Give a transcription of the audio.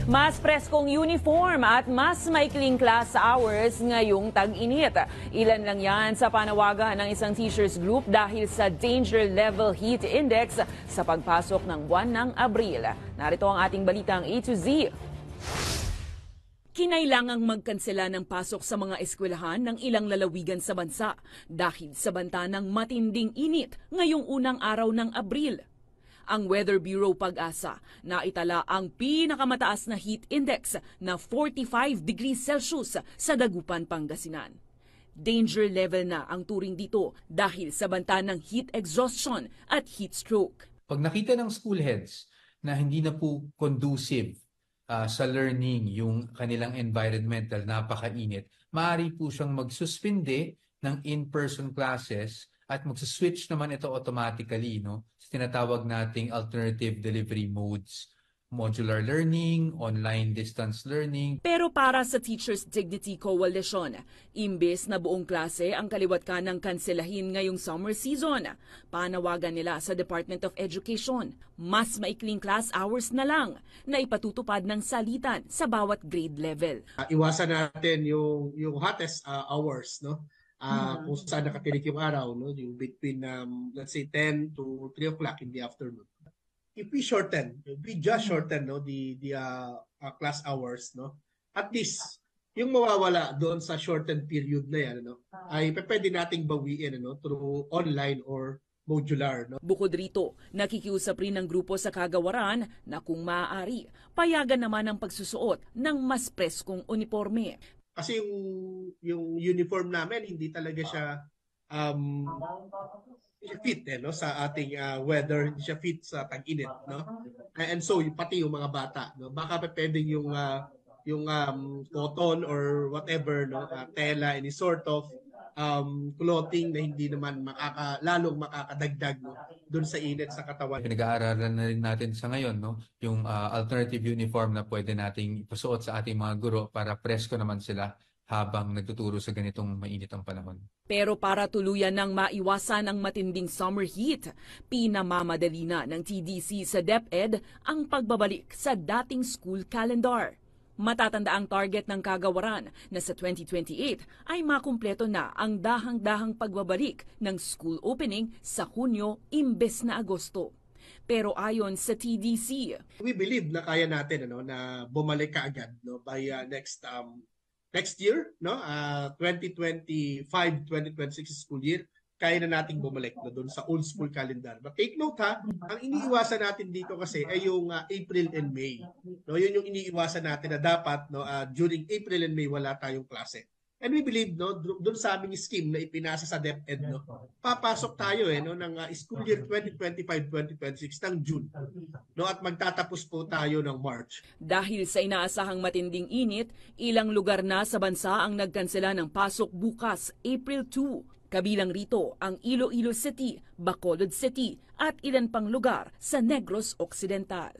Mas preskong uniform at mas maikling class hours ngayong tag-init. Ilan lang yan sa panawagan ng isang teachers group dahil sa danger level heat index sa pagpasok ng buwan ng Abril. Narito ang ating balitang A to Z. Kinailangang magkansela ng pasok sa mga eskwelahan ng ilang lalawigan sa bansa dahil sa banta ng matinding init ngayong unang araw ng Abril. Ang Weather Bureau Pag-asa na itala ang pinakamataas na heat index na 45 degrees Celsius sa Dagupan, Pangasinan. Danger level na ang turing dito dahil sa banta ng heat exhaustion at heat stroke. Pag nakita ng school heads na hindi na po conducive sa learning yung kanilang environmental, napakainit, maaari po siyang magsuspinde ng in-person classes at mag-switch naman ito automatically sa tinatawag nating alternative delivery modes. Modular learning, online distance learning. Pero para sa Teachers Dignity Coalition, imbes na buong klase ang kaliwat ka ng kanselahin ngayong summer season, panawagan nila sa Department of Education, mas maikling class hours na lang na ipatutupad ng salitan sa bawat grade level. Iwasan natin yung hottest hours, kung saan nakatirik yung araw, yung between let's say 10 to 3 o'clock in the afternoon. If we just shorten the class hours, at least yung mawawala doon sa shortened period na yan, ay pwede nating bawiin through online or modular. Bukod rito, nakikiusap rin ng grupo sa kagawaran na kung maaari, payagan naman ang pagsusuot ng mas preskong uniforme. Kasi yung uniform namin, hindi talaga siya fit sa ating weather, hindi siya fit sa tag-init. And so, pati yung mga bata. Baka pwedeng yung cotton or whatever, tela, any sort of clothing na hindi naman lalong makakadagdag doon sa init sa katawan. Pinag-aaralan na rin natin sa ngayon yung alternative uniform na pwede nating ipasuot sa ating mga guro para presko naman sila habang nagtuturo sa ganitong mainit ang panahon. Pero para tuluyan ng maiwasan ang matinding summer heat, pinamamadali na ng TDC sa DepEd ang pagbabalik sa dating school calendar. Matatanda ang target ng kagawaran na sa 2028 ay makumpleto na ang dahang-dahang pagbabalik ng school opening sa Hunyo imbes na Agosto. Pero ayon sa TDC, we believe na kaya natin na bumalik kaagad by next year, 2025-2026 school year, kaya na nating bumalik doon sa old school calendar. But take note ang iniiwasan natin dito kasi ay yung April and May. Yun yung iniiwasan natin na dapat during April and May wala tayong klase. And we believe doon sa aming scheme na ipinasa sa DepEd, papasok tayo ng school year 2025-2026 ng June. At magtatapos po tayo ng March. Dahil sa inaasahang matinding init, ilang lugar na sa bansa ang nagkansela ng pasok bukas, April 2. Kabilang rito ang Iloilo City, Bacolod City at ilan pang lugar sa Negros Occidental.